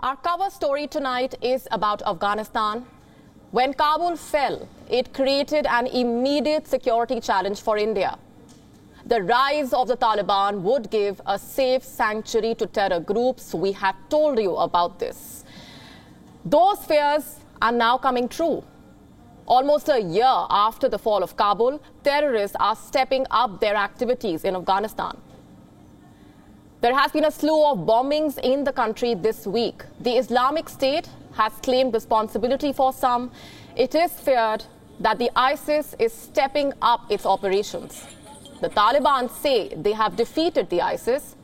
Our cover story tonight is about Afghanistan. When Kabul fell, it created an immediate security challenge for India. The rise of the Taliban would give a safe sanctuary to terror groups. We had told you about this. Those fears are now coming true. Almost a year after the fall of Kabul, terrorists are stepping up their activities in Afghanistan. There has been a slew of bombings in the country this week. The Islamic State has claimed responsibility for some. It is feared that the ISIS is stepping up its operations. The Taliban say they have defeated the ISIS,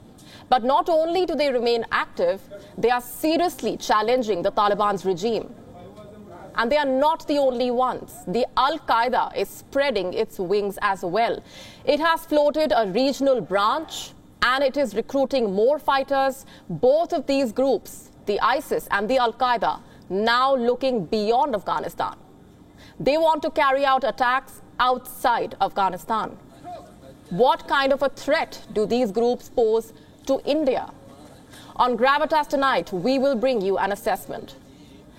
but not only do they remain active, they are seriously challenging the Taliban's regime. And they are not the only ones. The Al-Qaeda is spreading its wings as well. It has floated a regional branch and it is recruiting more fighters. Both of these groups, the ISIS and the Al-Qaeda, now looking beyond Afghanistan. They want to carry out attacks outside Afghanistan. What kind of a threat do these groups pose to India? On Gravitas tonight, we will bring you an assessment.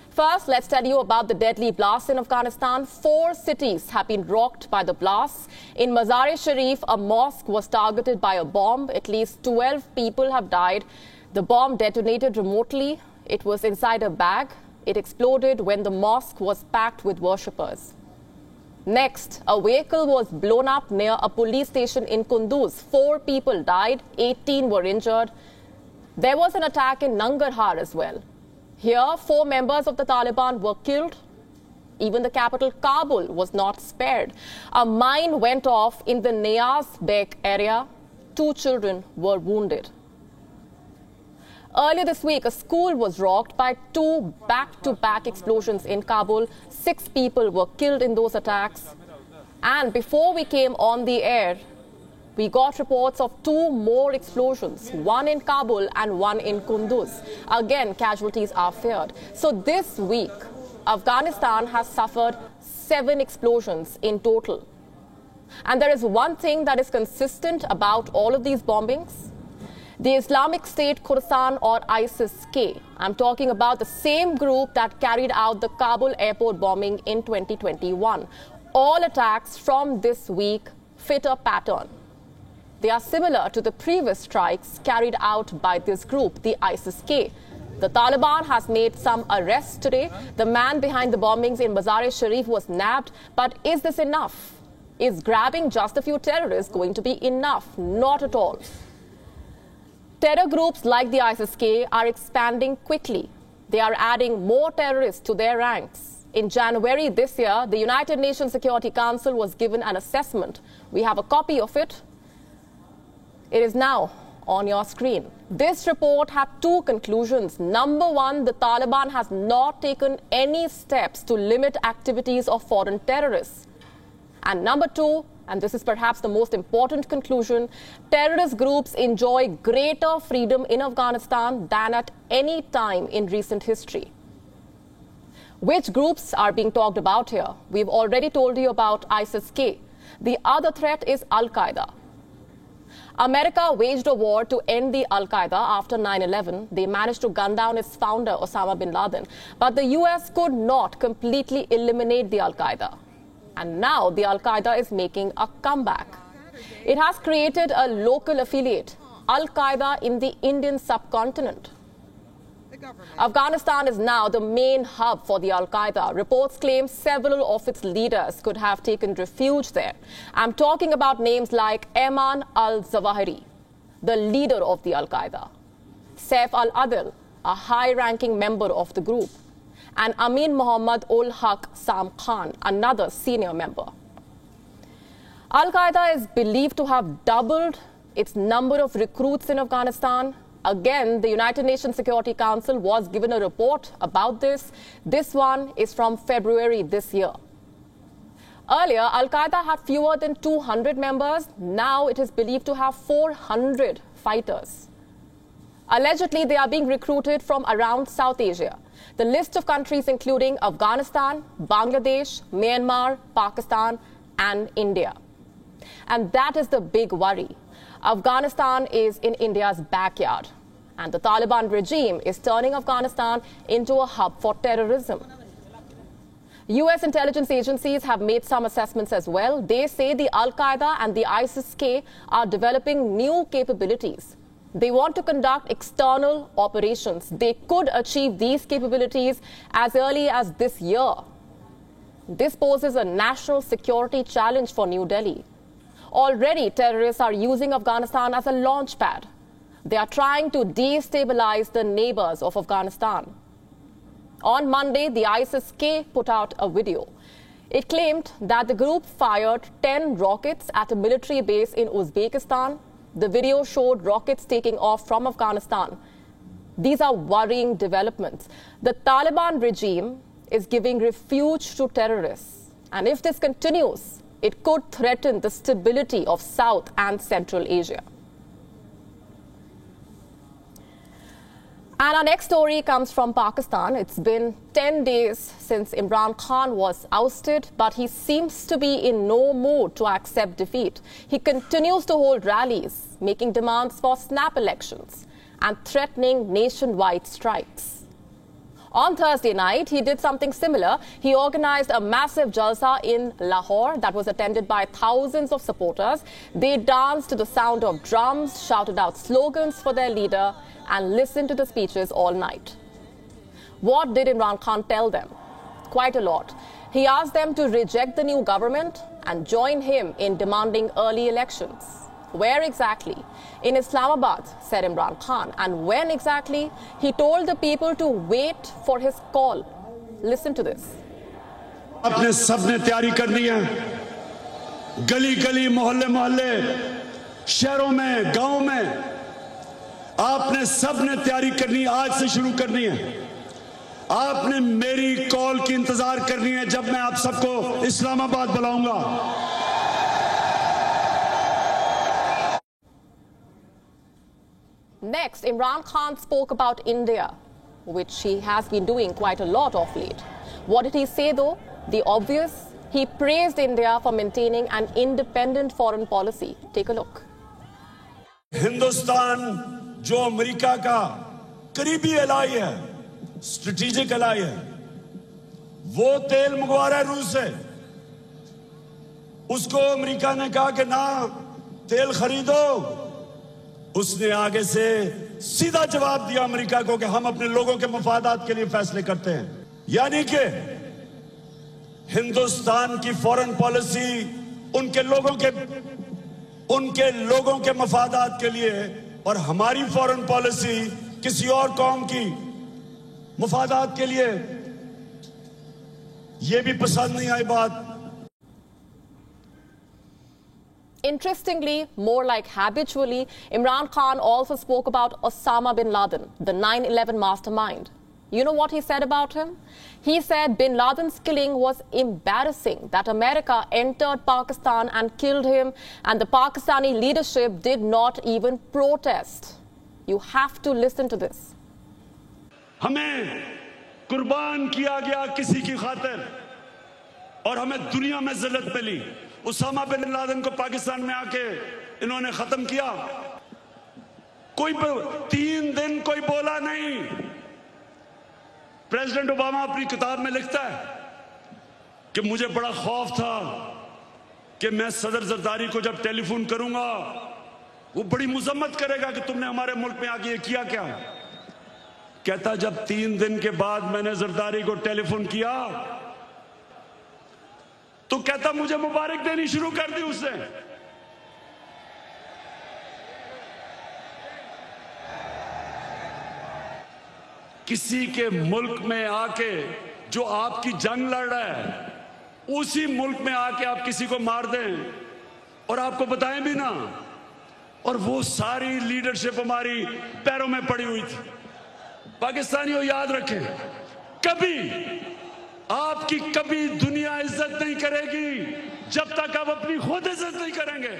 First, let's tell you about the deadly blasts in Afghanistan. 4 cities have been rocked by the blasts. In Mazar-e-Sharif, a mosque was targeted by a bomb. At least 12 people have died. The bomb detonated remotely. It was inside a bag. It exploded when the mosque was packed with worshippers. Next, a vehicle was blown up near a police station in Kunduz. 4 people died, 18 were injured. There was an attack in Nangarhar as well. Here, 4 members of the Taliban were killed. Even the capital, Kabul, was not spared. A mine went off in the Niyaz Beg area. 2 children were wounded. Earlier this week, a school was rocked by 2 back-to-back explosions in Kabul. 6 people were killed in those attacks. And before we came on the air, we got reports of 2 more explosions, one in Kabul and one in Kunduz. Again, casualties are feared. So this week, Afghanistan has suffered 7 explosions in total. And there is one thing that is consistent about all of these bombings. The Islamic State Khorasan or ISIS-K. I'm talking about the same group that carried out the Kabul airport bombing in 2021. All attacks from this week fit a pattern. They are similar to the previous strikes carried out by this group, the ISIS-K. The Taliban has made some arrests today. The man behind the bombings in Mazar-e-Sharif was nabbed. But is this enough? Is grabbing just a few terrorists going to be enough? Not at all. Terror groups like the ISIS-K are expanding quickly. They are adding more terrorists to their ranks. In January this year, the United Nations Security Council was given an assessment. We have a copy of it. It is now on your screen. This report had 2 conclusions. Number 1, the Taliban has not taken any steps to limit activities of foreign terrorists. And number 2, and this is perhaps the most important conclusion, terrorist groups enjoy greater freedom in Afghanistan than at any time in recent history. Which groups are being talked about here? We've already told you about ISIS-K. The other threat is Al-Qaeda. America waged a war to end the Al-Qaeda after 9/11. They managed to gun down its founder, Osama bin Laden. But the US could not completely eliminate the Al-Qaeda. And now the Al-Qaeda is making a comeback. It has created a local affiliate, Al-Qaeda in the Indian subcontinent. Afghanistan is now the main hub for the Al-Qaeda. Reports claim several of its leaders could have taken refuge there. I'm talking about names like Ayman al-Zawahiri, the leader of the Al-Qaeda, Saif al-Adil, a high-ranking member of the group, and Amin Muhammad ul-Haq Sam Khan, another senior member. Al-Qaeda is believed to have doubled its number of recruits in Afghanistan. Again, the United Nations Security Council was given a report about this. This one is from February this year. Earlier, Al-Qaeda had fewer than 200 members. Now it is believed to have 400 fighters. Allegedly, they are being recruited from around South Asia. The list of countries including Afghanistan, Bangladesh, Myanmar, Pakistan, and India. And that is the big worry. Afghanistan is in India's backyard. And the Taliban regime is turning Afghanistan into a hub for terrorism. US intelligence agencies have made some assessments as well. They say the Al-Qaeda and the ISIS-K are developing new capabilities. They want to conduct external operations. They could achieve these capabilities as early as this year. This poses a national security challenge for New Delhi. Already, terrorists are using Afghanistan as a launch pad. They are trying to destabilize the neighbors of Afghanistan. On Monday, the ISIS-K put out a video. It claimed that the group fired 10 rockets at a military base in Uzbekistan. The video showed rockets taking off from Afghanistan. These are worrying developments. The Taliban regime is giving refuge to terrorists. And if this continues, it could threaten the stability of South and Central Asia. And our next story comes from Pakistan. It's been 10 days since Imran Khan was ousted, but he seems to be in no mood to accept defeat. He continues to hold rallies, making demands for snap elections and threatening nationwide strikes. On Thursday night, he did something similar. He organized a massive jalsa in Lahore that was attended by thousands of supporters. They danced to the sound of drums, shouted out slogans for their leader, and listened to the speeches all night. What did Imran Khan tell them? Quite a lot. He asked them to reject the new government and join him in demanding early elections. Where exactly? In Islamabad, said Imran Khan. And when exactly? He told the people to wait for his call. Listen to this. आपने सबने तैयारी करनी है, गली गली मोहल्ले मोहल्ले शहरों में गांव में आपने सबने तैयारी करनी है, आज से शुरू करनी है। आपने मेरी कॉल की इंतजार करनी है जब मैं आप सबको Islamabad बुलाऊंगा। Next, Imran Khan spoke about India, which he has been doing quite a lot of late. What did he say though? The obvious. He praised India for maintaining an independent foreign policy. Take a look. Hindustan जो America का करीबी ally है, strategic ally है, वो तेल मंगवा रहा है रूस से। उसको अमेरिका ने कहा कि ना तेल खरीदो, उसने आगे से सीधा जवाब दिया अमेरिका को कि हम अपने लोगों के मफादात के लिए फैसले करते हैं। यानी कि हिंदुस्तान की फॉरेन पॉलिसी उनके लोगों के मफादात के लिए और हमारी फॉरेन पॉलिसी किसी और कौम की मफादात के लिए, यह भी पसंद नहीं आई बात। Interestingly, more like habitually, Imran Khan also spoke about Osama bin Laden, the 9/11 mastermind. You know what he said about him? He said bin Laden's killing was embarrassing, that America entered Pakistan and killed him, and the Pakistani leadership did not even protest. You have to listen to this. हमें कुर्बान किया गया किसी की खातिर और हमें दुनिया में जिल्लत मिली। उसामा बिन लादेन को पाकिस्तान में आके इन्होंने खत्म किया। कोई 3 दिन कोई बोला नहीं। प्रेसिडेंट ओबामा अपनी किताब में लिखता है कि मुझे बड़ा खौफ था कि मैं सदर जरदारी को जब टेलीफोन करूंगा वो बड़ी मुजम्मत करेगा कि तुमने हमारे मुल्क में आके ये किया क्या। कहता जब 3 दिन के बाद मैंने जरदारी को टेलीफोन किया तो कहता मुझे मुबारक देनी शुरू कर दी उसने। किसी के मुल्क में आके जो आपकी जंग लड़ रहा है उसी मुल्क में आके आप किसी को मार दें और आपको बताएं भी ना, और वो सारी लीडरशिप हमारी पैरों में पड़ी हुई थी। पाकिस्तानियों याद रखें, आपकी कभी दुनिया इज्जत नहीं करेगी जब तक आप अपनी खुद इज्जत नहीं करेंगे।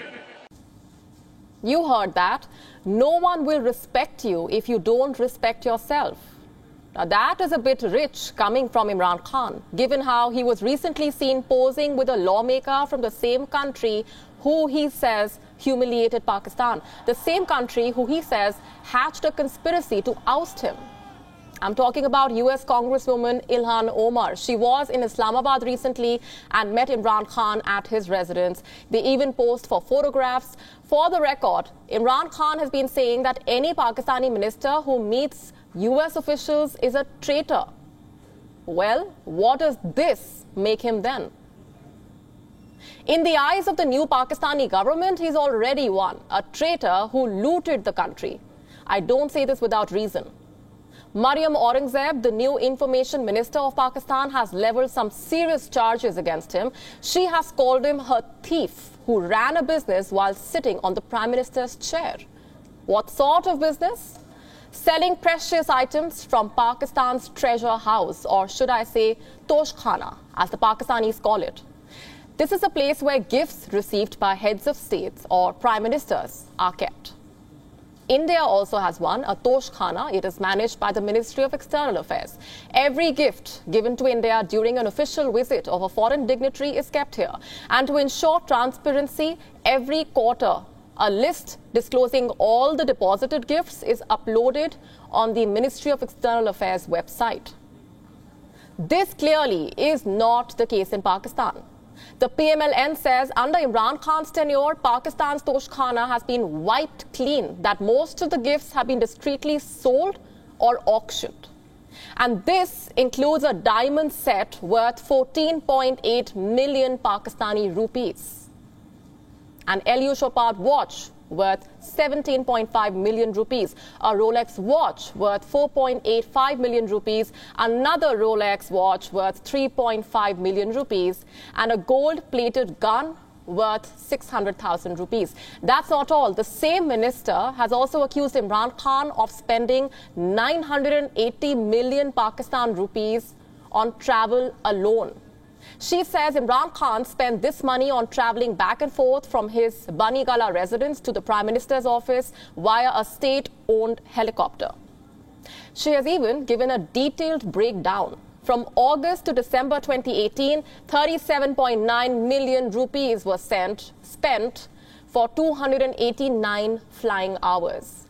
You heard that. No one will respect you if you don't respect yourself. Now that is a bit rich coming from Imran Khan, given how he was recently seen posing with a lawmaker from the same country who he says humiliated Pakistan, the same country who he says hatched a conspiracy to oust him. I'm talking about US Congresswoman Ilhan Omar. She was in Islamabad recently and met Imran Khan at his residence. They even posed for photographs. For the record, Imran Khan has been saying that any Pakistani minister who meets US officials is a traitor. Well, what does this make him then? In the eyes of the new Pakistani government, he's already one, a traitor who looted the country. I don't say this without reason. Maryam Aurangzeb, the new information minister of Pakistan, has leveled some serious charges against him. She has called him her thief who ran a business while sitting on the Prime Minister's chair. What sort of business? Selling precious items from Pakistan's treasure house, or should I say Toshkhana, as the Pakistanis call it. This is a place where gifts received by heads of states or prime ministers are kept. India also has one, a Toshkhana. It is managed by the Ministry of External Affairs. Every gift given to India during an official visit of a foreign dignitary is kept here. And to ensure transparency, every quarter, a list disclosing all the deposited gifts is uploaded on the Ministry of External Affairs website. This clearly is not the case in Pakistan. The PMLN says under Imran Khan's tenure, Pakistan's Toshkhana has been wiped clean, that most of the gifts have been discreetly sold or auctioned. And this includes a diamond set worth 14.8 million Pakistani rupees, an LU Chopard watch worth 17.5 million rupees, a Rolex watch worth 4.85 million rupees, another Rolex watch worth 3.5 million rupees, and a gold-plated gun worth 600,000 rupees. That's not all. The same minister has also accused Imran Khan of spending 980 million Pakistan rupees on travel alone. She says Imran Khan spent this money on traveling back and forth from his Banigala residence to the Prime Minister's office via a state-owned helicopter. She has even given a detailed breakdown. From August to December 2018, 37.9 million rupees was spent for 289 flying hours.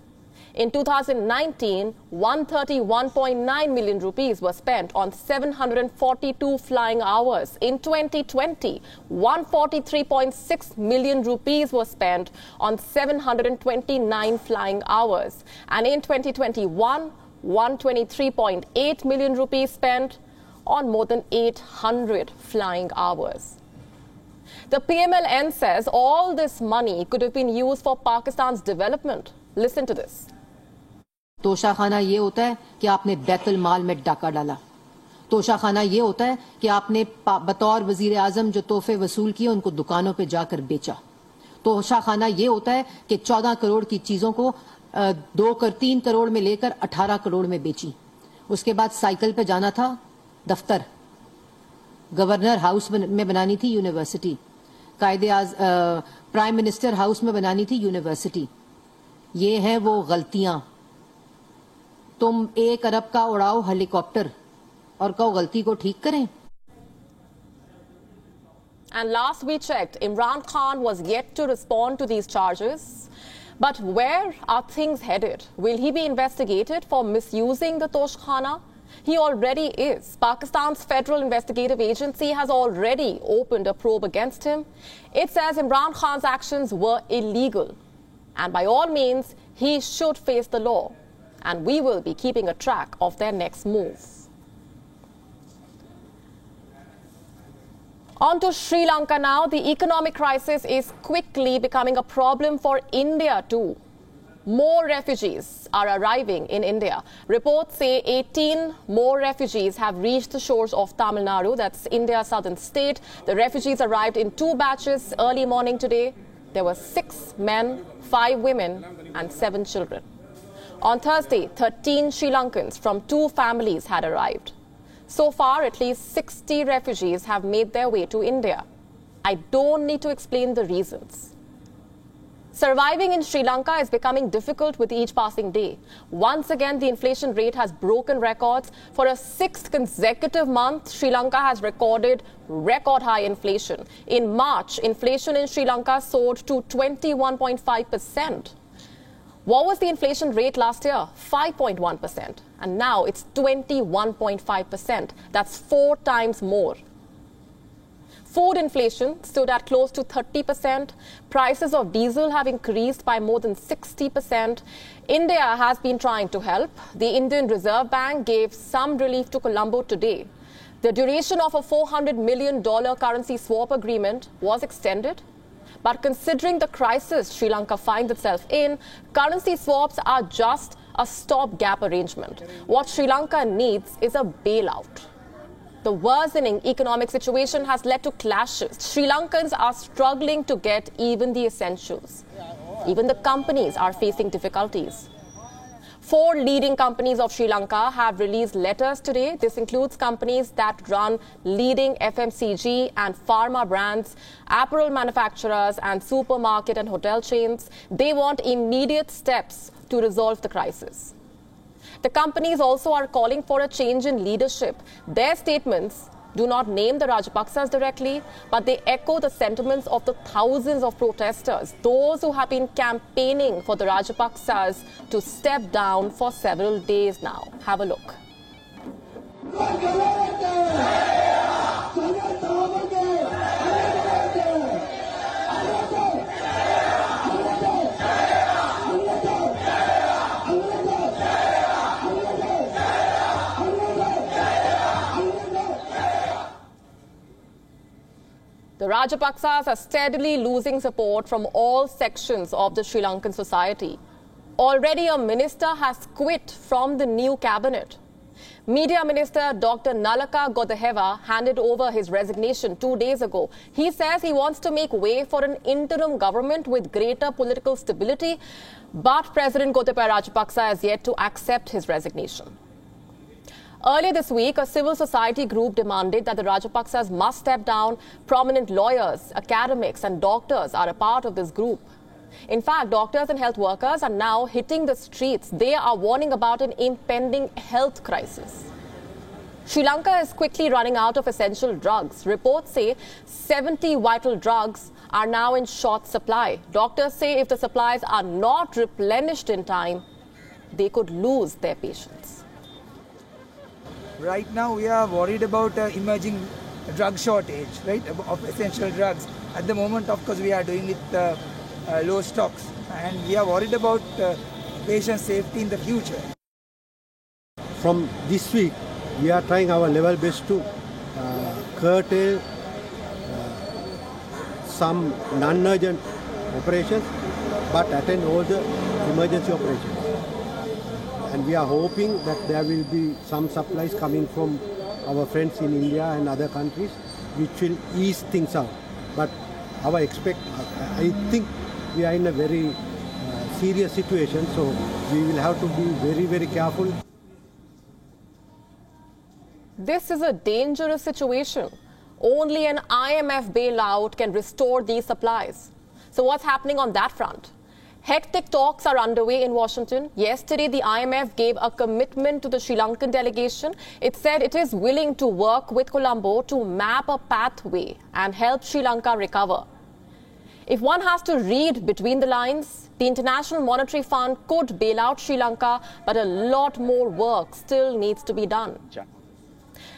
In 2019, 131.9 million rupees was spent on 742 flying hours. In 2020, 143.6 million rupees was spent on 729 flying hours. And in 2021, 123.8 million rupees spent on more than 800 flying hours. The PMLN says all this money could have been used for Pakistan's development. Listen to this. Toshakhana ये होता है कि आपने बैतुल माल में डाका डाला। तोशाखाना ये होता है कि आपने बतौर वजीर आजम जो तोहफे वसूल किए उनको दुकानों पे जाकर बेचा। तोशाखाना ये होता है कि 14 करोड़ की चीजों को 3 करोड़ में लेकर 18 करोड़ में बेची। उसके बाद साइकिल पे जाना था दफ्तर, गवर्नर हाउस में बनानी थी यूनिवर्सिटी, प्राइम मिनिस्टर हाउस में बनानी थी यूनिवर्सिटी। ये है वो गलतियां। तुम 1 अरब का उड़ाओ हेलीकॉप्टर और कहो गलती को ठीक करें। And last we checked, Imran Khan was yet to respond to these charges. But where are things headed? Will he be investigated for misusing the Toshkhana? He already is. Pakistan's Federal Investigative Agency has already opened a probe against him. It says Imran Khan's actions were illegal. And by all means, he should face the law. And we will be keeping a track of their next move. On to Sri Lanka now. The economic crisis is quickly becoming a problem for India too. More refugees are arriving in India. Reports say 18 more refugees have reached the shores of Tamil Nadu, that's India's southern state. The refugees arrived in 2 batches early morning today. There were 6 men, 5 women and 7 children. On Thursday, 13 Sri Lankans from 2 families had arrived. So far, at least 60 refugees have made their way to India. I don't need to explain the reasons. Surviving in Sri Lanka is becoming difficult with each passing day. Once again, the inflation rate has broken records. For a sixth consecutive month, Sri Lanka has recorded record high inflation. In March, inflation in Sri Lanka soared to 21.5%. What was the inflation rate last year? 5.1%. And now it's 21.5%. That's 4 times more. Food inflation stood at close to 30%. Prices of diesel have increased by more than 60%. India has been trying to help. The Indian Reserve Bank gave some relief to Colombo today. The duration of a $400 million currency swap agreement was extended. But considering the crisis Sri Lanka finds itself in, currency swaps are just a stopgap arrangement. What Sri Lanka needs is a bailout. The worsening economic situation has led to clashes. Sri Lankans are struggling to get even the essentials. Even the companies are facing difficulties. 4 leading companies of Sri Lanka have released letters today. This includes companies that run leading FMCG and pharma brands, apparel manufacturers, and supermarket and hotel chains. They want immediate steps to resolve the crisis. The companies also are calling for a change in leadership. Their statements do not name the Rajapaksas directly, but they echo the sentiments of the thousands of protesters, those who have been campaigning for the Rajapaksas to step down for several days now. Have a look. The Rajapaksas are steadily losing support from all sections of the Sri Lankan society. Already a minister has quit from the new cabinet. Media Minister Dr. Nalaka Godaheva handed over his resignation 2 days ago. He says he wants to make way for an interim government with greater political stability, but President Gotabaya Rajapaksa has yet to accept his resignation. Earlier this week, a civil society group demanded that the Rajapaksas must step down. Prominent lawyers, academics and doctors are a part of this group. In fact, doctors and health workers are now hitting the streets. They are warning about an impending health crisis. Sri Lanka is quickly running out of essential drugs. Reports say 70 vital drugs are now in short supply. Doctors say if the supplies are not replenished in time, they could lose their patients. Right now, we are worried about emerging drug shortage, right, of essential drugs. At the moment, of course, we are doing it low stocks, and we are worried about patient safety in the future. From this week, we are trying our level best to curtail some non-urgent operations, but attend all the emergency operations. And we are hoping that there will be some supplies coming from our friends in India and other countries, which will ease things out. But I think we are in a very serious situation, so we will have to be very, very careful. This is a dangerous situation. Only an IMF bailout can restore these supplies. So what's happening on that front? Hectic talks are underway in Washington. Yesterday, the IMF gave a commitment to the Sri Lankan delegation. It said it is willing to work with Colombo to map a pathway and help Sri Lanka recover. If one has to read between the lines, the International Monetary Fund could bail out Sri Lanka, but a lot more work still needs to be done.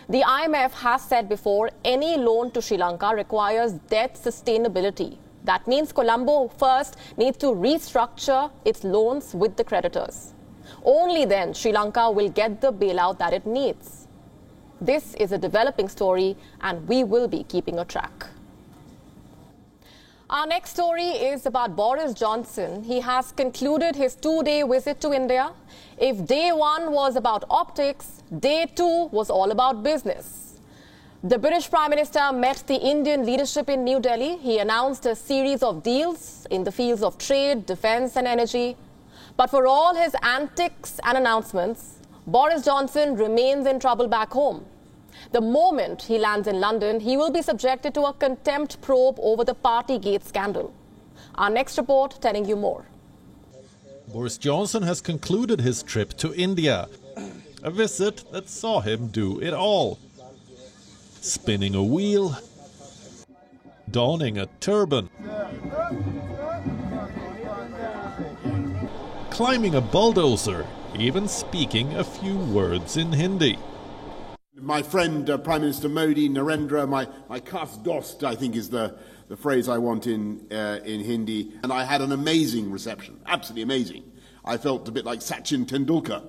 The IMF has said before, any loan to Sri Lanka requires debt sustainability. That means Colombo first needs to restructure its loans with the creditors. Only then Sri Lanka will get the bailout that it needs. This is a developing story, and we will be keeping a track. Our next story is about Boris Johnson. He has concluded his 2-day visit to India. If day 1 was about optics, day 2 was all about business. The British Prime Minister met the Indian leadership in New Delhi. He announced a series of deals in the fields of trade, defense and energy. But for all his antics and announcements, Boris Johnson remains in trouble back home. The moment he lands in London, he will be subjected to a contempt probe over the Partygate scandal. Our next report telling you more. Boris Johnson has concluded his trip to India, a visit that saw him do it all. Spinning a wheel, donning a turban, climbing a bulldozer, even speaking a few words in Hindi. My friend Prime Minister Modi, Narendra, my khas dost, I think is the phrase I want in Hindi, and I had an amazing reception, absolutely amazing. I felt a bit like Sachin Tendulkar,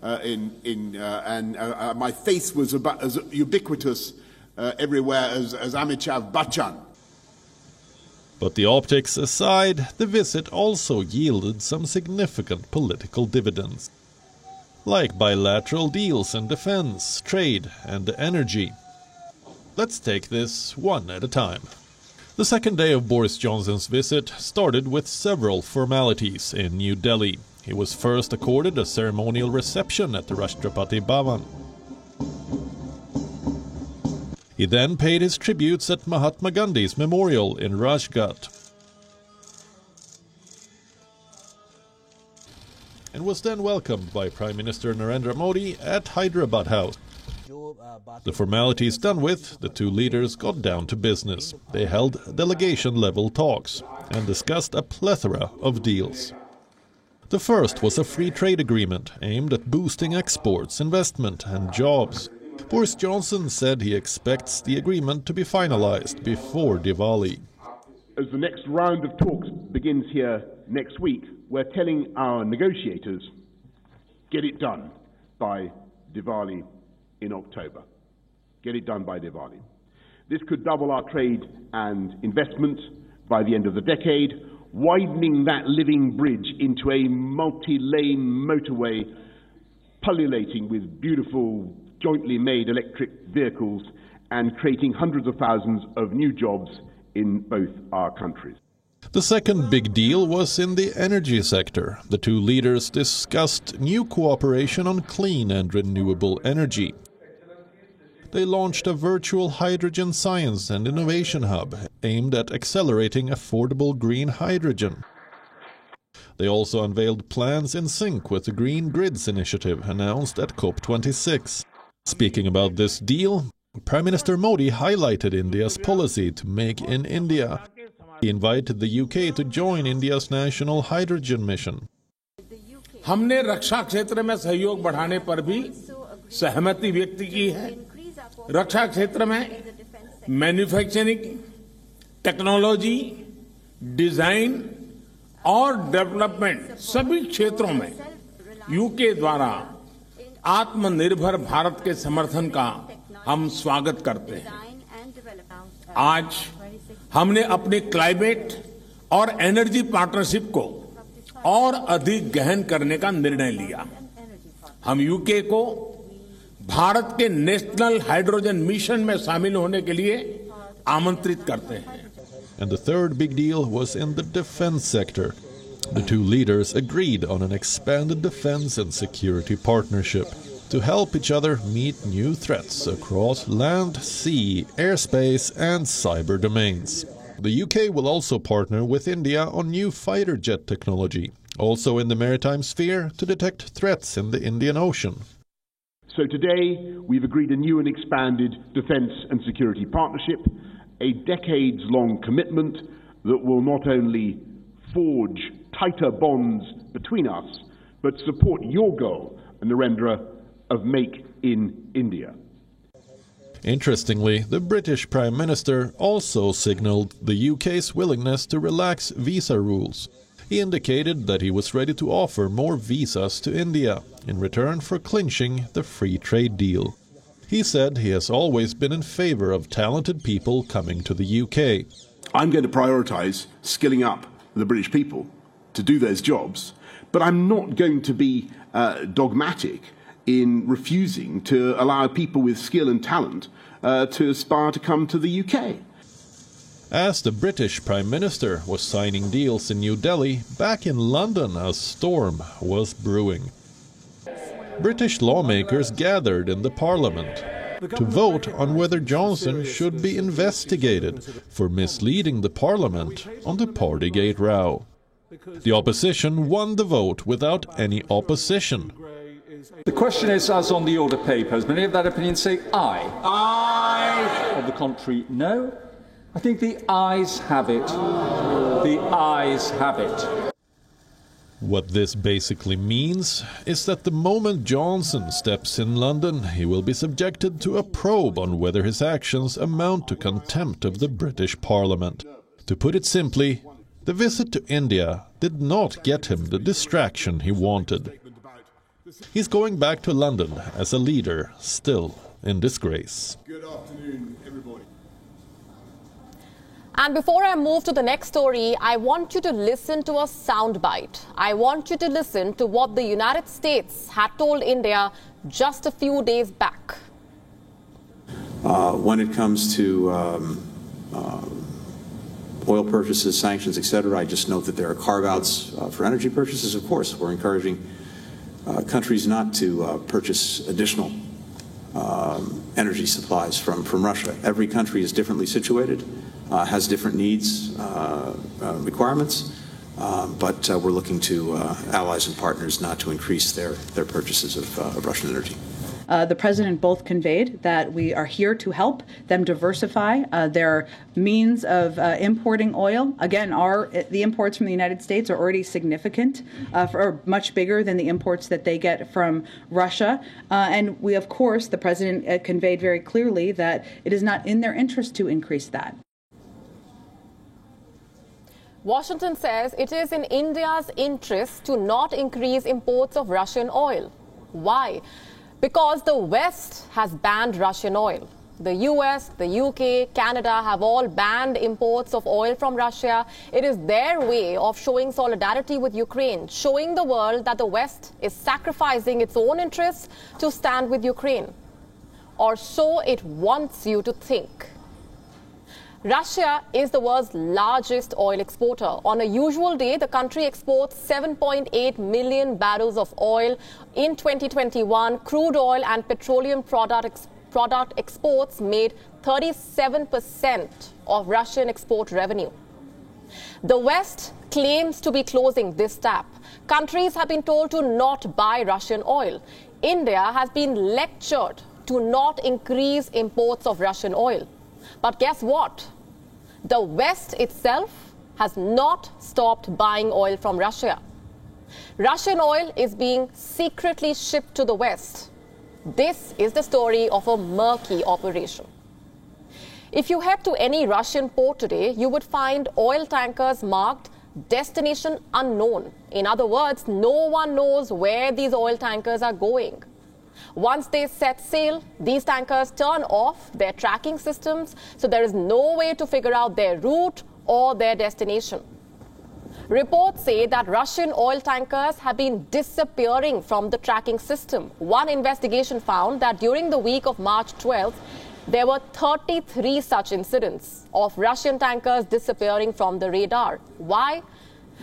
and my face was about as ubiquitous everywhere as Amitabh Bachchan. But the optics aside, the visit also yielded some significant political dividends, like bilateral deals in defense, trade and energy. Let's take this one at a time. The second day of Boris Johnson's visit started with several formalities in New Delhi. He was first accorded a ceremonial reception at the Rashtrapati Bhavan. He then paid his tributes at Mahatma Gandhi's memorial in Rajghat, and was then welcomed by Prime Minister Narendra Modi at Hyderabad House. The formalities done with, the two leaders got down to business. They held delegation-level talks and discussed a plethora of deals. The first was a free trade agreement aimed at boosting exports, investment and jobs. Boris Johnson said he expects the agreement to be finalized before Diwali. As the next round of talks begins here next week, we're telling our negotiators, get it done by Diwali in October. Get it done by Diwali. This could double our trade and investment by the end of the decade, widening that living bridge into a multi-lane motorway pullulating with beautiful jointly made electric vehicles and creating hundreds of thousands of new jobs in both our countries. The second big deal was in the energy sector. The two leaders discussed new cooperation on clean and renewable energy. They launched a virtual hydrogen science and innovation hub aimed at accelerating affordable green hydrogen. They also unveiled plans in sync with the Green Grids initiative announced at COP26. Speaking about this deal, Prime Minister Modi highlighted India's policy to make in India. He invited the UK to join India's national hydrogen mission. हमने रक्षा क्षेत्र में सहयोग बढ़ाने पर भी सहमति व्यक्त की है। रक्षा क्षेत्र में मैन्युफैक्चरिंग, टेक्नोलॉजी, डिजाइन और डेवलपमेंट सभी क्षेत्रों में यूके द्वारा आत्मनिर्भर भारत के समर्थन का हम स्वागत करते हैं। आज हमने अपने क्लाइमेट और एनर्जी पार्टनरशिप को और अधिक गहन करने का निर्णय लिया। हम यूके को भारत के नेशनल हाइड्रोजन मिशन में शामिल होने के लिए आमंत्रित करते हैं। And the third big deal was in the defense sector. The two leaders agreed on an expanded defense and security partnership to help each other meet new threats across land, sea, airspace and cyber domains. The UK will also partner with India on new fighter jet technology, also in the maritime sphere, to detect threats in the Indian Ocean. So today, we've agreed a new and expanded defence and security partnership, a decades-long commitment that will not only forge tighter bonds between us, but support your goal, Narendra, of Make in India. Interestingly, the British Prime Minister also signalled the UK's willingness to relax visa rules. He indicated that he was ready to offer more visas to India in return for clinching the free trade deal. He said he has always been in favour of talented people coming to the UK. I'm going to prioritise skilling up the British people to do those jobs, but I'm not going to be dogmatic in refusing to allow people with skill and talent to aspire to come to the UK. As the British Prime Minister was signing deals in New Delhi, back in London a storm was brewing. British lawmakers gathered in the Parliament. to vote on whether Johnson should be investigated for misleading the parliament on the Partygate row. The opposition won the vote without any opposition. The question is, as on the order papers, many of that opinion say aye. Aye. On the contrary, no. I think the ayes have it. The ayes have it. What this basically means is that the moment Johnson steps in London, he will be subjected to a probe on whether his actions amount to contempt of the British Parliament. To put it simply, the visit to India did not get him the distraction he wanted. He's going back to London as a leader, still in disgrace. Good afternoon, everybody. And before I move to the next story, I want you to listen to a soundbite. I want you to listen to what the United States had told India just a few days back. When it comes to oil purchases, sanctions, etc., I just note that there are carve-outs for energy purchases. Of course, we're encouraging countries not to purchase additional energy supplies from Russia. Every country is differently situated, has different needs, requirements, but we're looking to allies and partners not to increase their purchases of Russian energy. The President both conveyed that we are here to help them diversify their means of importing oil. Again, the imports from the United States are already significant, or much bigger than the imports that they get from Russia. And we, of course, the President conveyed very clearly that it is not in their interest to increase that. Washington says it is in India's interest to not increase imports of Russian oil. Why? Because the West has banned Russian oil. The US, the UK, Canada have all banned imports of oil from Russia. It is their way of showing solidarity with Ukraine, showing the world that the West is sacrificing its own interests to stand with Ukraine. Or so it wants you to think. Russia is the world's largest oil exporter. On a usual day, the country exports 7.8 million barrels of oil. In 2021, crude oil and petroleum product exports made 37% of Russian export revenue. The West claims to be closing this tap. Countries have been told to not buy Russian oil. India has been lectured to not increase imports of Russian oil. But guess what? The West itself has not stopped buying oil from Russia. Russian oil is being secretly shipped to the West. This is the story of a murky operation. If you head to any Russian port today, you would find oil tankers marked destination unknown. In other words, no one knows where these oil tankers are going. Once they set sail, these tankers turn off their tracking systems, so there is no way to figure out their route or their destination. Reports say that Russian oil tankers have been disappearing from the tracking system. One investigation found that during the week of March 12th, there were 33 such incidents of Russian tankers disappearing from the radar. Why?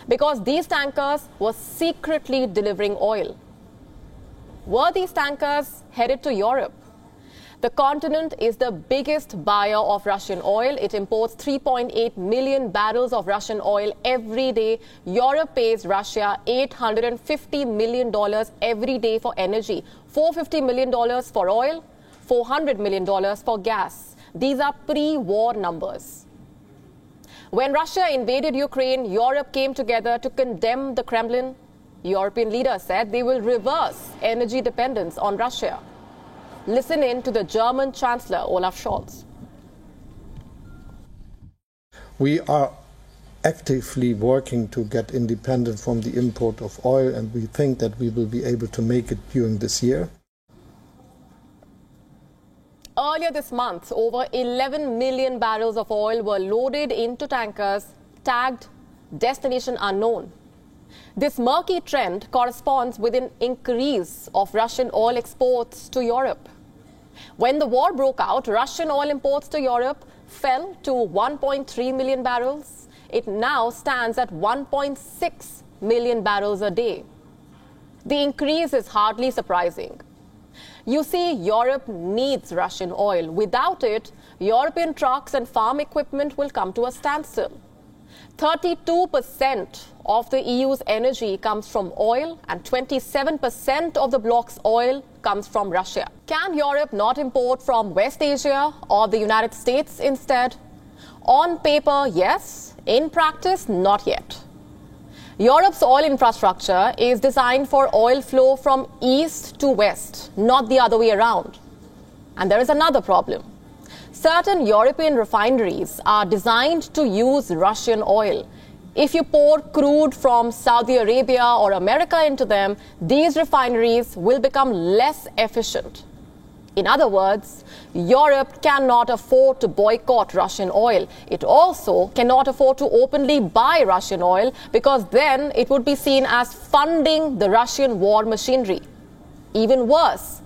Because these tankers were secretly delivering oil. Were these tankers headed to Europe? The continent is the biggest buyer of Russian oil. It imports 3.8 million barrels of Russian oil every day. Europe pays Russia $850 million every day for energy, $450 million for oil, $400 million for gas. These are pre-war numbers. When Russia invaded Ukraine, Europe came together to condemn the Kremlin. European leaders said they will reverse energy dependence on Russia. Listen in to the German Chancellor Olaf Scholz. We are actively working to get independent from the import of oil, and we think that we will be able to make it during this year. Earlier this month, over 11 million barrels of oil were loaded into tankers tagged destination unknown. This murky trend corresponds with an increase of Russian oil exports to Europe. When the war broke out, Russian oil imports to Europe fell to 1.3 million barrels. It now stands at 1.6 million barrels a day. The increase is hardly surprising. You see, Europe needs Russian oil. Without it, European trucks and farm equipment will come to a standstill. 32% of the EU's energy comes from oil and 27% of the bloc's oil comes from Russia. Can Europe not import from West Asia or the United States instead? On paper, yes. In practice, not yet. Europe's oil infrastructure is designed for oil flow from east to west, not the other way around. And there is another problem. Certain European refineries are designed to use Russian oil. If you pour crude from Saudi Arabia or America into them, these refineries will become less efficient. In other words, Europe cannot afford to boycott Russian oil. It also cannot afford to openly buy Russian oil because then it would be seen as funding the Russian war machinery. Even worse,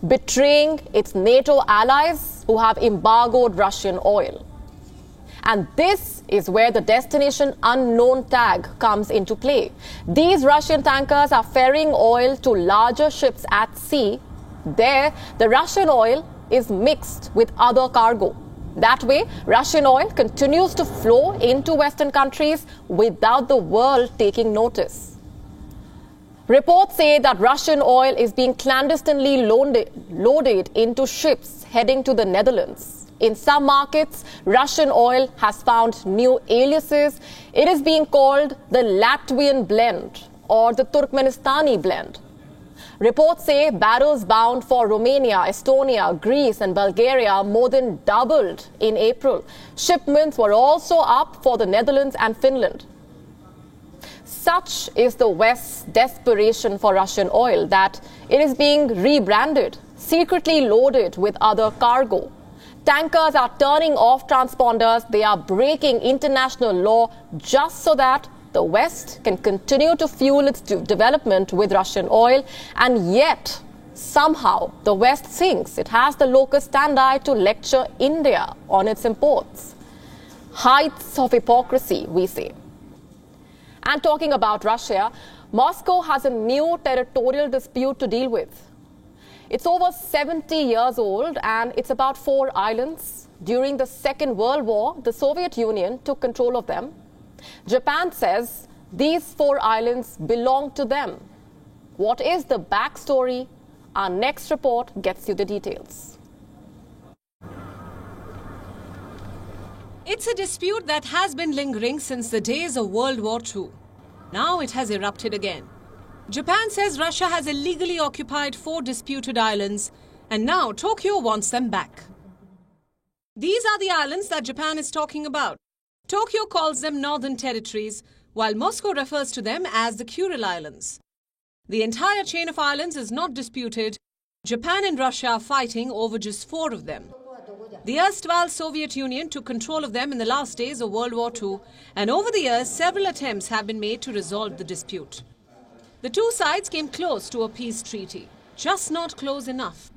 betraying its NATO allies who have embargoed Russian oil. And this is where the destination unknown tag comes into play. These Russian tankers are ferrying oil to larger ships at sea. There, the Russian oil is mixed with other cargo. That way, Russian oil continues to flow into Western countries without the world taking notice. Reports say that Russian oil is being clandestinely loaded into ships heading to the Netherlands. In some markets, Russian oil has found new aliases. It is being called the Latvian blend or the Turkmenistani blend. Reports say barrels bound for Romania, Estonia, Greece and Bulgaria more than doubled in April. Shipments were also up for the Netherlands and Finland. Such is the West's desperation for Russian oil that it is being rebranded, secretly loaded with other cargo. Tankers are turning off transponders. They are breaking international law just so that the West can continue to fuel its development with Russian oil. And yet, somehow, the West thinks it has the locus standi to lecture India on its imports. Heights of hypocrisy, we say. And talking about Russia, Moscow has a new territorial dispute to deal with. It's over 70 years old and it's about 4 islands. During the Second World War, the Soviet Union took control of them. Japan says these 4 islands belong to them. What is the backstory? Our next report gets you the details. It's a dispute that has been lingering since the days of World War II. Now it has erupted again. Japan says Russia has illegally occupied 4 disputed islands, and now Tokyo wants them back. These are the islands that Japan is talking about. Tokyo calls them Northern Territories, while Moscow refers to them as the Kuril Islands. The entire chain of islands is not disputed. Japan and Russia are fighting over just 4 of them. The erstwhile Soviet Union took control of them in the last days of World War II, and over the years, several attempts have been made to resolve the dispute. The 2 sides came close to a peace treaty, just not close enough.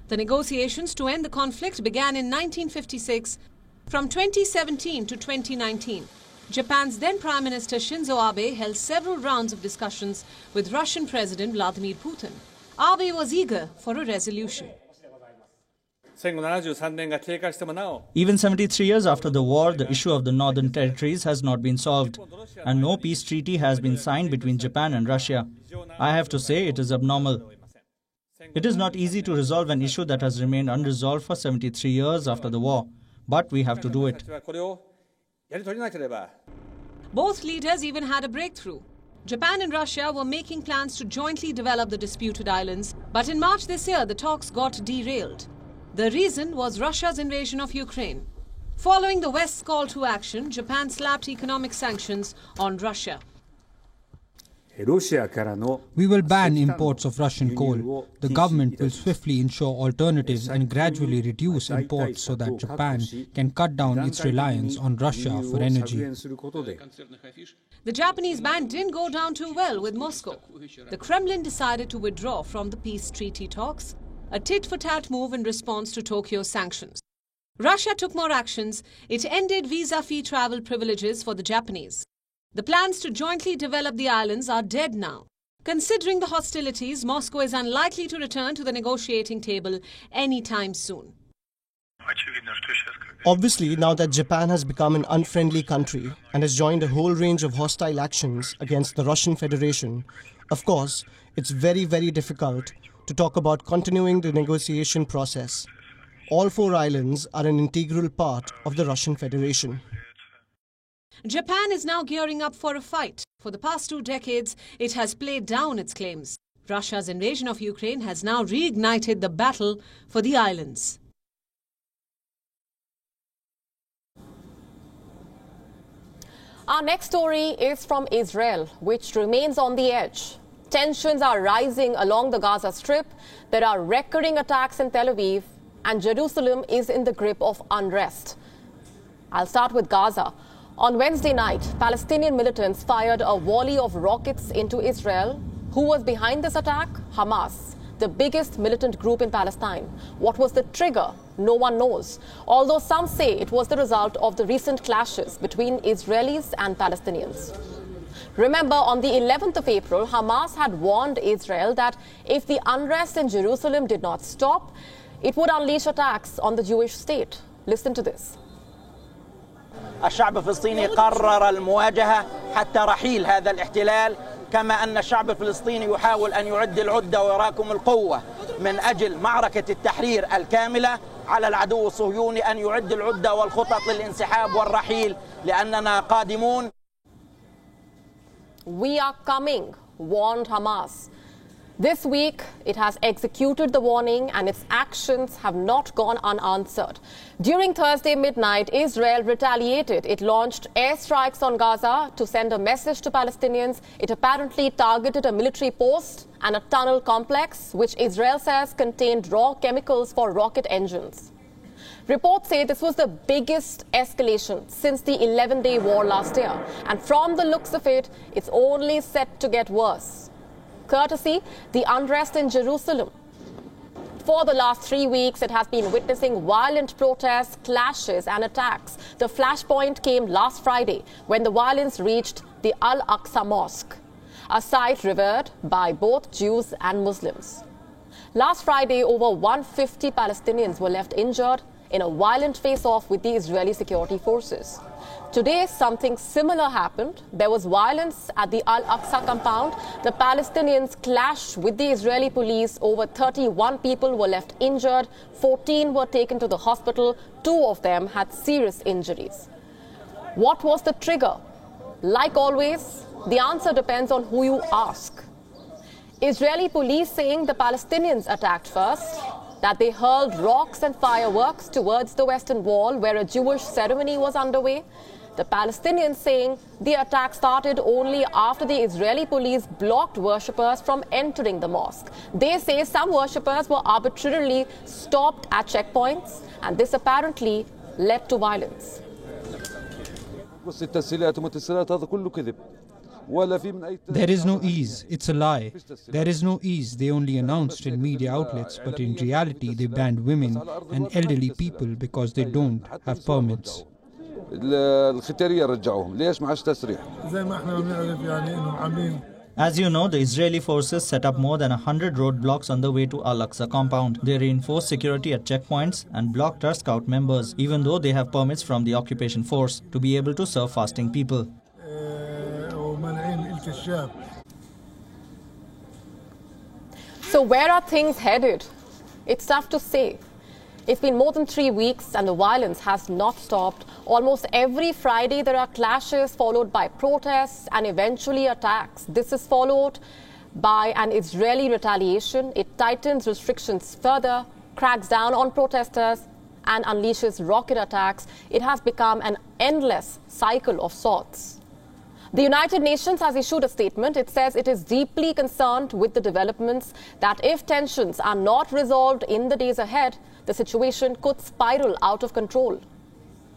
The negotiations to end the conflict began in 1956. From 2017 to 2019, Japan's then Prime Minister Shinzo Abe held several rounds of discussions with Russian President Vladimir Putin. Abe was eager for a resolution. Even 73 years after the war, the issue of the Northern Territories has not been solved, and no peace treaty has been signed between Japan and Russia. I have to say it is abnormal. It is not easy to resolve an issue that has remained unresolved for 73 years after the war, but we have to do it. Both leaders even had a breakthrough. Japan and Russia were making plans to jointly develop the disputed islands, but in March this year, the talks got derailed. The reason was Russia's invasion of Ukraine. Following the West's call to action, Japan slapped economic sanctions on Russia. We will ban imports of Russian coal. The government will swiftly ensure alternatives and gradually reduce imports so that Japan can cut down its reliance on Russia for energy. The Japanese ban didn't go down too well with Moscow. The Kremlin decided to withdraw from the peace treaty talks, a tit-for-tat move in response to Tokyo's sanctions. Russia took more actions. It ended visa-free travel privileges for the Japanese. The plans to jointly develop the islands are dead now. Considering the hostilities, Moscow is unlikely to return to the negotiating table anytime soon. Obviously, now that Japan has become an unfriendly country and has joined a whole range of hostile actions against the Russian Federation, of course, it's very, very difficult to talk about continuing the negotiation process. All 4 islands are an integral part of the Russian Federation. Japan is now gearing up for a fight. For the past 2 decades, it has played down its claims. Russia's invasion of Ukraine has now reignited the battle for the islands. Our next story is from Israel, which remains on the edge. Tensions are rising along the Gaza Strip. There are recurring attacks in Tel Aviv, and Jerusalem is in the grip of unrest. I'll start with Gaza. On Wednesday night, Palestinian militants fired a volley of rockets into Israel. Who was behind this attack? Hamas, the biggest militant group in Palestine. What was the trigger? No one knows, although some say it was the result of the recent clashes between Israelis and Palestinians. Remember, on the 11th of April, Hamas had warned Israel that if the unrest in Jerusalem did not stop, it would unleash attacks on the Jewish state. Listen to this. الشعب الفلسطيني قرر المواجهة حتى رحيل هذا الاحتلال، كما أن الشعب الفلسطيني يحاول أن يعد العدة ويراكم القوة من أجل معركة التحرير الكاملة. على العدو الصهيوني أن يعد العدة والخطط للانسحاب والرحيل لأننا قادمون. We are coming, warned Hamas. This week, it has executed the warning and its actions have not gone unanswered. During Thursday midnight, Israel retaliated. It launched airstrikes on Gaza to send a message to Palestinians. It apparently targeted a military post and a tunnel complex, which Israel says contained raw chemicals for rocket engines. Reports say this was the biggest escalation since the 11-day war last year. And from the looks of it, it's only set to get worse. Courtesy, the unrest in Jerusalem. For the last 3 weeks, it has been witnessing violent protests, clashes and attacks. The flashpoint came last Friday when the violence reached the Al-Aqsa Mosque, a site revered by both Jews and Muslims. Last Friday, over 150 Palestinians were left injured in a violent face-off with the Israeli security forces. Today, something similar happened. There was violence at the Al-Aqsa compound. The Palestinians clashed with the Israeli police. Over 31 people were left injured. 14 were taken to the hospital. 2 of them had serious injuries. What was the trigger? Like always, the answer depends on who you ask. Israeli police saying the Palestinians attacked first, that they hurled rocks and fireworks towards the Western Wall where a Jewish ceremony was underway. The Palestinians saying the attack started only after the Israeli police blocked worshippers from entering the mosque. They say some worshippers were arbitrarily stopped at checkpoints, and this apparently led to violence. There is no ease. It's a lie. There is no ease. They only announced in media outlets, but in reality they banned women and elderly people because they don't have permits. As you know, the Israeli forces set up more than 100 roadblocks on the way to Al-Aqsa compound. They reinforced security at checkpoints and blocked our scout members, even though they have permits from the occupation force to be able to serve fasting people. So where are things headed? It's tough to say. It's been more than 3 weeks and the violence has not stopped. Almost every Friday there are clashes followed by protests and eventually attacks. This is followed by an Israeli retaliation. It tightens restrictions further, cracks down on protesters and unleashes rocket attacks. It has become an endless cycle of sorts. The United Nations has issued a statement. It says it is deeply concerned with the developments, that if tensions are not resolved in the days ahead, the situation could spiral out of control.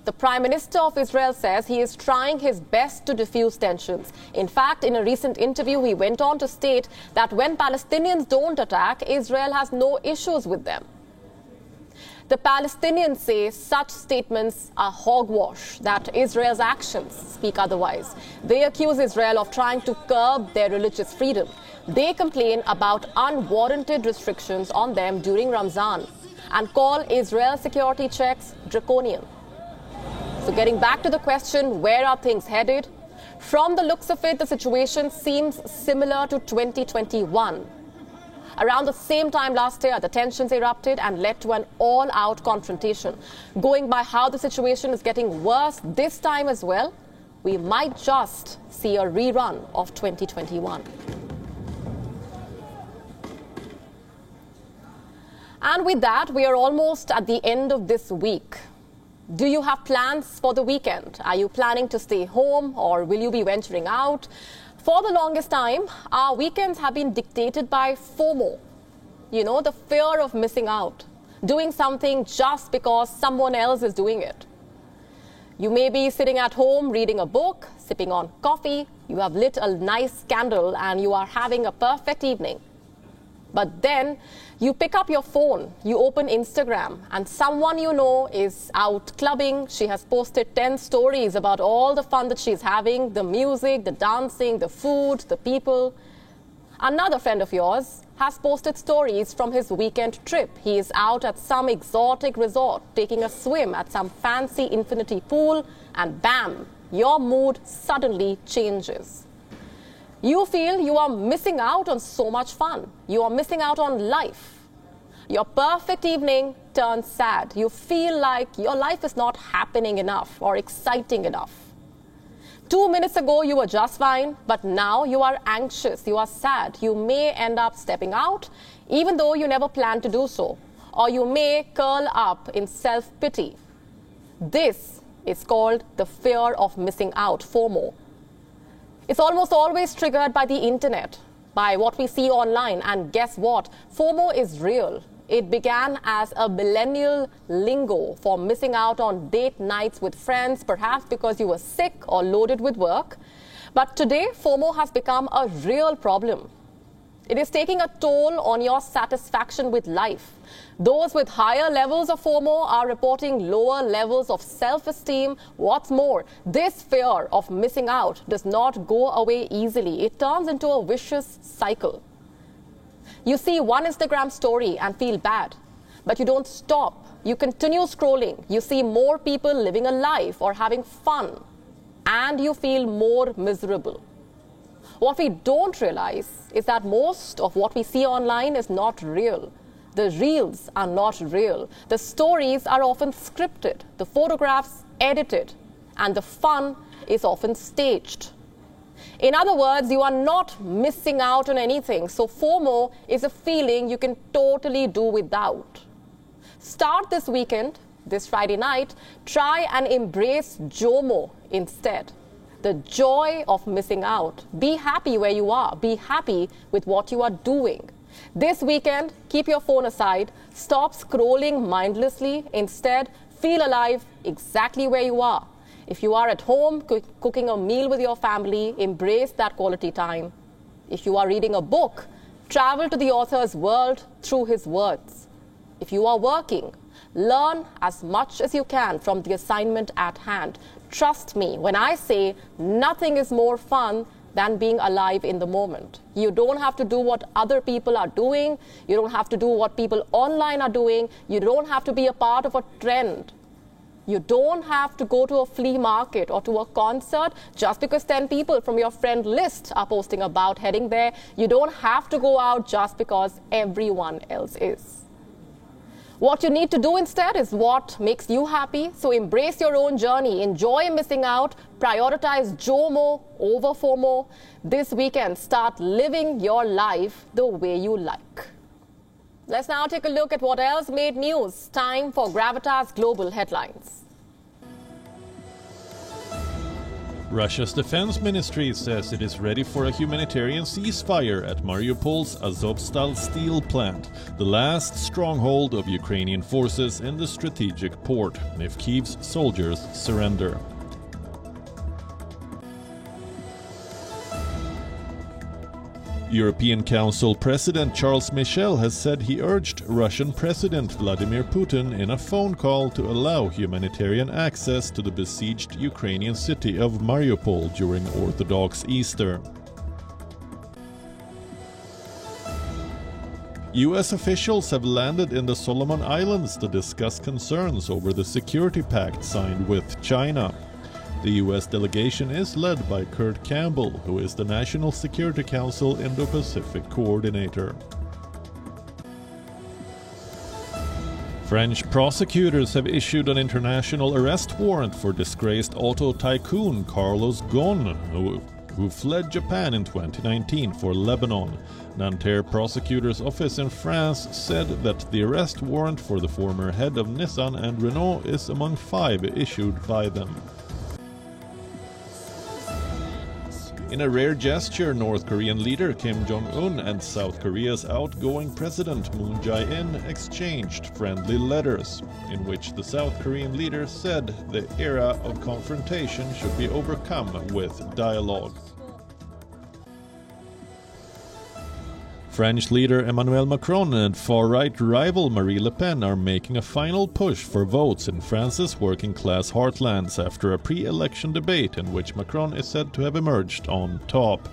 The Prime Minister of Israel says he is trying his best to defuse tensions. In fact, in a recent interview, he went on to state that when Palestinians don't attack, Israel has no issues with them. The Palestinians say such statements are hogwash, that Israel's actions speak otherwise. They accuse Israel of trying to curb their religious freedom. They complain about unwarranted restrictions on them during Ramzan and call Israel's security checks draconian. So getting back to the question, where are things headed? From the looks of it, the situation seems similar to 2021. Around the same time last year, the tensions erupted and led to an all-out confrontation. Going by how the situation is getting worse this time as well, we might just see a rerun of 2021. And with that, we are almost at the end of this week. Do you have plans for the weekend? Are you planning to stay home or will you be venturing out? For the longest time, our weekends have been dictated by FOMO. You know, the fear of missing out, doing something just because someone else is doing it. You may be sitting at home reading a book, sipping on coffee, you have lit a nice candle and you are having a perfect evening. But then you pick up your phone, you open Instagram, and someone you know is out clubbing. She has posted 10 stories about all the fun that she's having, the music, the dancing, the food, the people. Another friend of yours has posted stories from his weekend trip. He is out at some exotic resort, taking a swim at some fancy infinity pool, and bam, your mood suddenly changes. You feel you are missing out on so much fun. You are missing out on life. Your perfect evening turns sad. You feel like your life is not happening enough or exciting enough. 2 minutes ago, you were just fine, but now you are anxious, you are sad. You may end up stepping out, even though you never planned to do so. Or you may curl up in self-pity. This is called the fear of missing out, FOMO. It's almost always triggered by the internet, by what we see online. And guess what? FOMO is real. It began as a millennial lingo for missing out on date nights with friends, perhaps because you were sick or loaded with work. But today, FOMO has become a real problem. It is taking a toll on your satisfaction with life. Those with higher levels of FOMO are reporting lower levels of self-esteem. What's more, this fear of missing out does not go away easily. It turns into a vicious cycle. You see one Instagram story and feel bad, but you don't stop. You continue scrolling. You see more people living a life or having fun, and you feel more miserable. What we don't realize is that most of what we see online is not real. The reels are not real. The stories are often scripted, the photographs edited, and the fun is often staged. In other words, you are not missing out on anything. So FOMO is a feeling you can totally do without. Start this weekend, this Friday night, try and embrace JOMO instead. The joy of missing out. Be happy where you are. Be happy with what you are doing. This weekend, keep your phone aside. Stop scrolling mindlessly. Instead, feel alive exactly where you are. If you are at home cooking a meal with your family, embrace that quality time. If you are reading a book, travel to the author's world through his words. If you are working, learn as much as you can from the assignment at hand. Trust me when I say nothing is more fun than being alive in the moment. You don't have to do what other people are doing. You don't have to do what people online are doing. You don't have to be a part of a trend. You don't have to go to a flea market or to a concert just because 10 people from your friend list are posting about heading there. You don't have to go out just because everyone else is. What you need to do instead is what makes you happy. So embrace your own journey. Enjoy missing out. Prioritize JOMO over FOMO. This weekend, start living your life the way you like. Let's now take a look at what else made news. Time for Gravitas Global Headlines. Russia's defense ministry says it is ready for a humanitarian ceasefire at Mariupol's Azovstal steel plant, the last stronghold of Ukrainian forces in the strategic port, if Kyiv's soldiers surrender. European Council President Charles Michel has said he urged Russian President Vladimir Putin in a phone call to allow humanitarian access to the besieged Ukrainian city of Mariupol during Orthodox Easter. US officials have landed in the Solomon Islands to discuss concerns over the security pact signed with China. The US delegation is led by Kurt Campbell, who is the National Security Council Indo-Pacific coordinator. French prosecutors have issued an international arrest warrant for disgraced auto tycoon Carlos Ghosn, who fled Japan in 2019 for Lebanon. Nanterre prosecutor's office in France said that the arrest warrant for the former head of Nissan and Renault is among 5 issued by them. In a rare gesture, North Korean leader Kim Jong-un and South Korea's outgoing president Moon Jae-in exchanged friendly letters, in which the South Korean leader said the era of confrontation should be overcome with dialogue. French leader Emmanuel Macron and far-right rival Marine Le Pen are making a final push for votes in France's working-class heartlands after a pre-election debate in which Macron is said to have emerged on top.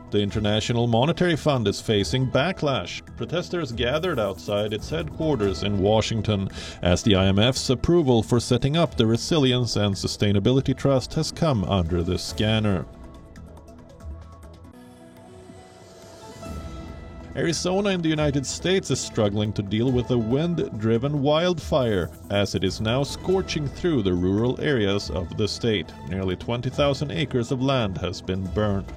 The International Monetary Fund is facing backlash. Protesters gathered outside its headquarters in Washington as the IMF's approval for setting up the Resilience and Sustainability Trust has come under the scanner. Arizona in the United States is struggling to deal with a wind-driven wildfire, as it is now scorching through the rural areas of the state. Nearly 20,000 acres of land has been burned.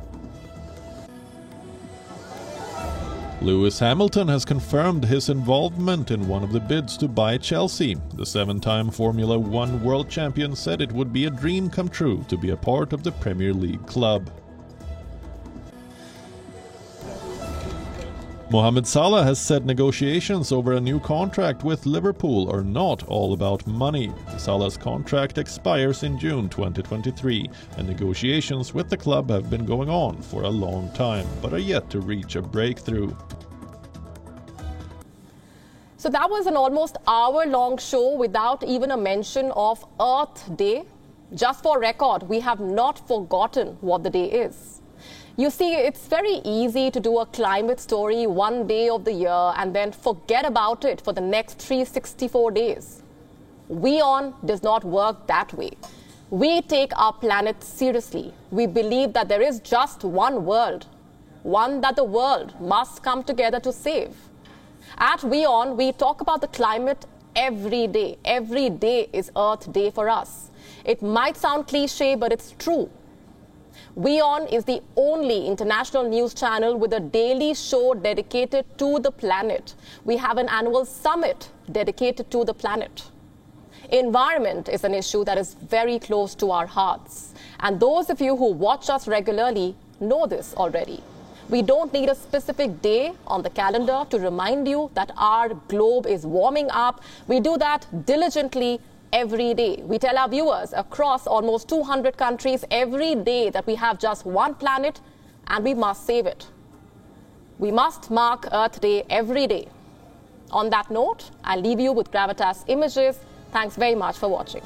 Lewis Hamilton has confirmed his involvement in one of the bids to buy Chelsea. The 7-time Formula One world champion said it would be a dream come true to be a part of the Premier League club. Mohamed Salah has said negotiations over a new contract with Liverpool are not all about money. Salah's contract expires in June 2023, and negotiations with the club have been going on for a long time, but are yet to reach a breakthrough. So that was an almost hour-long show without even a mention of Earth Day. Just for record, we have not forgotten what the day is. You see, it's very easy to do a climate story one day of the year and then forget about it for the next 364 days. WION does not work that way. We take our planet seriously. We believe that there is just one world, one that the world must come together to save. At WION, we talk about the climate every day. Every day is Earth Day for us. It might sound cliche, but it's true. WION is the only international news channel with a daily show dedicated to the planet. We have an annual summit dedicated to the planet. Environment is an issue that is very close to our hearts. And those of you who watch us regularly know this already. We don't need a specific day on the calendar to remind you that our globe is warming up. We do that diligently every day. We tell our viewers across almost 200 countries every day that we have just one planet and we must save it. We must mark Earth Day every day. On that note, I'll leave you with Gravitas Images. Thanks very much for watching.